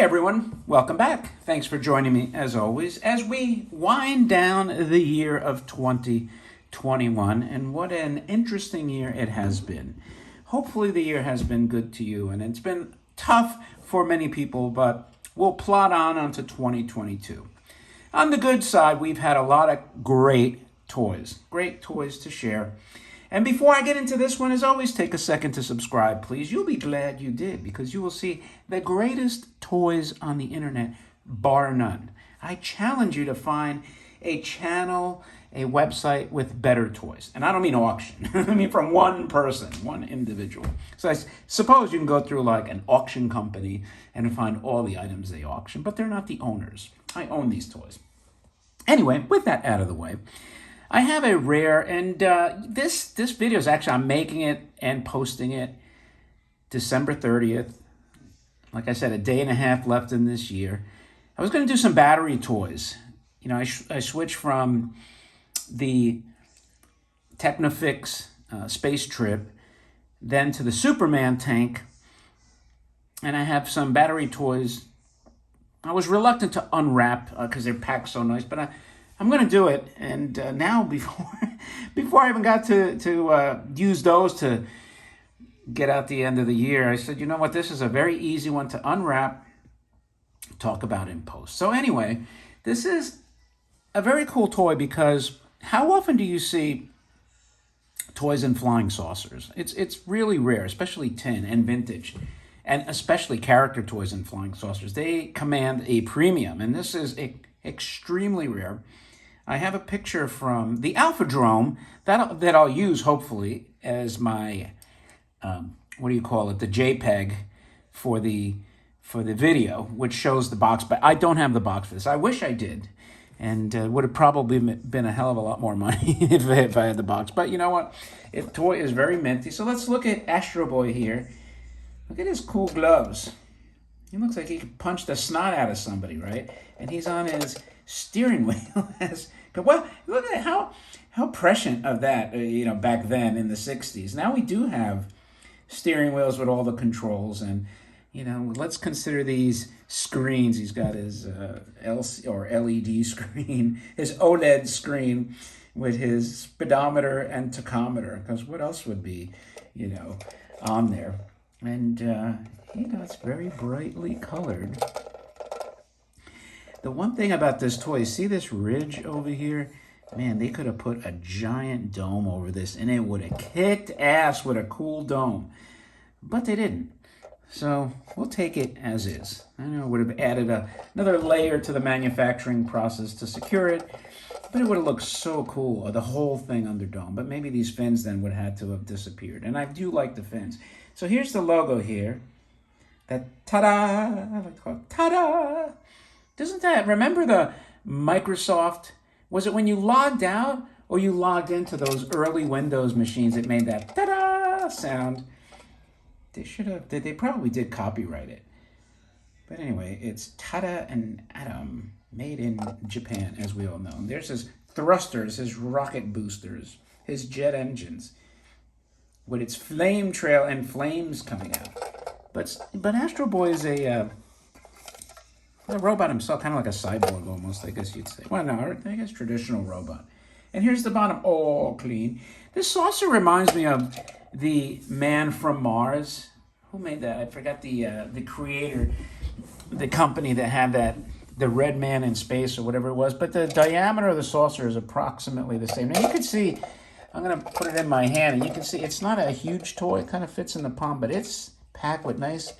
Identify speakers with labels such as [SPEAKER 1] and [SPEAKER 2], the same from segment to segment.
[SPEAKER 1] everyone, welcome back. Thanks for joining me as always as we wind down the year of 2021, and what an interesting year it has been. Hopefully the year has been good to you, and it's been tough for many people, but we'll plod on onto 2022. On the good side, we've had a lot of great toys to share. And before I get into this one, as always, take a second to subscribe, please. You'll be glad you did, because you will see the greatest toys on the internet, bar none. I challenge you to find a channel, a website with better toys. And I don't mean auction. I mean from one person, one individual. So I suppose you can go through like an auction company and find all the items they auction, but they're not the owners. I own these toys. Anyway, with that out of the way, I have a rare, and this video is actually, I'm making it and posting it December 30th. Like I said, a day and a half left in this year. I was going to do some battery toys. You know, I switched from the Technofix space trip, then to the Superman tank, and I have some battery toys. I was reluctant to unwrap because they're packed so nice, but I'm going to do it. And now, before I even got to use those to get out the end of the year, I said, you know what, this is a very easy one to unwrap, talk about in post. So anyway, this is a very cool toy, because how often do you see toys in flying saucers? It's really rare, especially tin and vintage, and especially character toys in flying saucers. They command a premium, and this is extremely rare. I have a picture from the Alpha-Drome that I'll use, hopefully, as my, the JPEG for the video, which shows the box. But I don't have the box for this. I wish I did, and would have probably been a hell of a lot more money if I had the box. But you know what? The toy is very minty. So let's look at Astroboy here. Look at his cool gloves. He looks like he could punch the snot out of somebody, right? And he's on his steering wheel. Well, look at how prescient of that, back then in the 60s. Now we do have steering wheels with all the controls, and, let's consider these screens. He's got his LC or LED screen, his OLED screen with his speedometer and tachometer, because what else would be, on there? And, it's very brightly colored. The one thing about this toy, see this ridge over here? Man, they could have put a giant dome over this, and it would have kicked ass with a cool dome. But they didn't. So we'll take it as is. I know it would have added another layer to the manufacturing process to secure it, but it would have looked so cool, the whole thing under dome. But maybe these fins then would have had to have disappeared. And I do like the fins. So here's the logo here. That Tada! I like to call it Tada! Doesn't that, remember the Microsoft, was it when you logged out or you logged into those early Windows machines that made that ta-da sound? They probably did copyright it. But anyway, it's Tada and Atom, made in Japan, as we all know. And there's his thrusters, his rocket boosters, his jet engines, with its flame trail and flames coming out. But Astro Boy is a robot himself, kind of like a cyborg almost, I guess you'd say. Well, no, I guess traditional robot. And here's the bottom, all clean. This saucer reminds me of the Man from Mars. Who made that? I forgot the creator, the company that had that, the Red Man in Space or whatever it was. But the diameter of the saucer is approximately the same. Now you can see, I'm going to put it in my hand, and you can see it's not a huge toy. It kind of fits in the palm, but it's packed with nice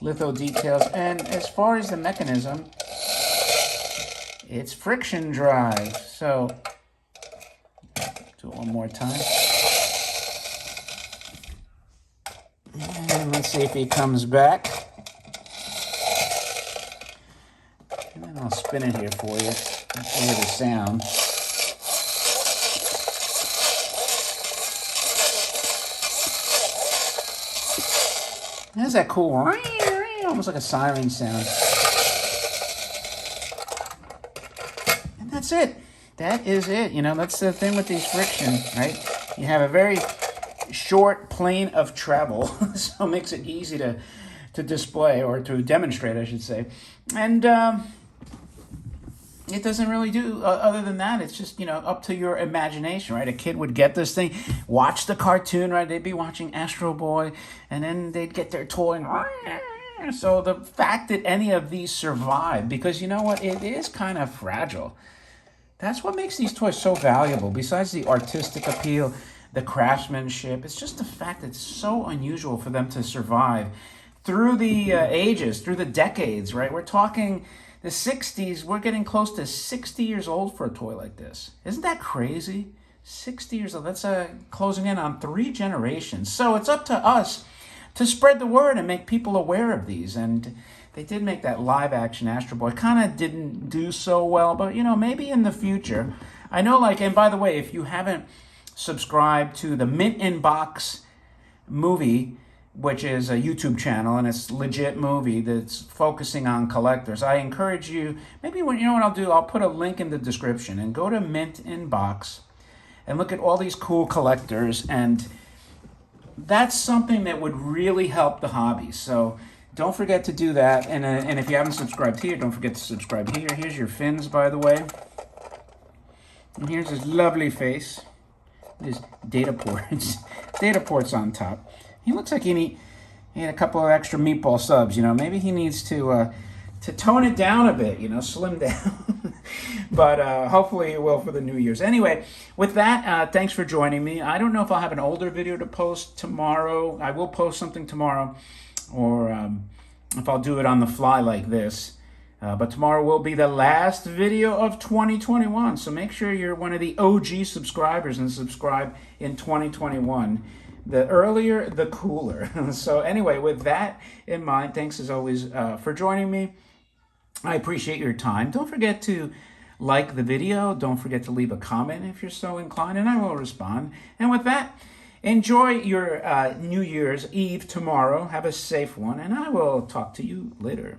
[SPEAKER 1] litho details. And as far as the mechanism, it's friction drive. So do it one more time. And let's see if he comes back. And then I'll spin it here for you. Hear the sound. There's that cool, almost like a siren sound. And that's it. That is it. That's the thing with these friction, right? You have a very short plane of travel, so it makes it easy to to display, or to demonstrate, I should say. And it doesn't really do other than that. It's just, up to your imagination, right? A kid would get this thing, watch the cartoon, right? They'd be watching Astroboy, and then they'd get their toy. And so the fact that any of these survive, because you know what? It is kind of fragile. That's what makes these toys so valuable. Besides the artistic appeal, the craftsmanship, it's just the fact that it's so unusual for them to survive through the ages, through the decades, right? We're talking the 60s, we're getting close to 60 years old for a toy like this. Isn't that crazy? 60 years old, that's closing in on 3 generations. So it's up to us to spread the word and make people aware of these. And they did make that live action Astro Boy. Kind of didn't do so well, but maybe in the future. I know, and by the way, if you haven't subscribed to the Mint in Box movie, which is a YouTube channel, and it's a legit movie that's focusing on collectors, I encourage you, maybe what I'll do, I'll put a link in the description, and go to Mint in Box and look at all these cool collectors, and that's something that would really help the hobby. So don't forget to do that, and if you haven't subscribed here, don't forget to subscribe here. Here's your fins, by the way, and here's his lovely face. His data ports on top. He looks like he had a couple of extra meatball subs. Maybe he needs to tone it down a bit. Slim down. But hopefully he will for the New Year's. Anyway, with that, thanks for joining me. I don't know if I'll have an older video to post tomorrow. I will post something tomorrow, or if I'll do it on the fly like this. But tomorrow will be the last video of 2021. So make sure you're one of the OG subscribers and subscribe in 2021. The earlier, the cooler. So anyway, with that in mind, thanks as always for joining me. I appreciate your time. Don't forget to like the video. Don't forget to leave a comment if you're so inclined, and I will respond. And with that, enjoy your New Year's Eve tomorrow. Have a safe one, and I will talk to you later.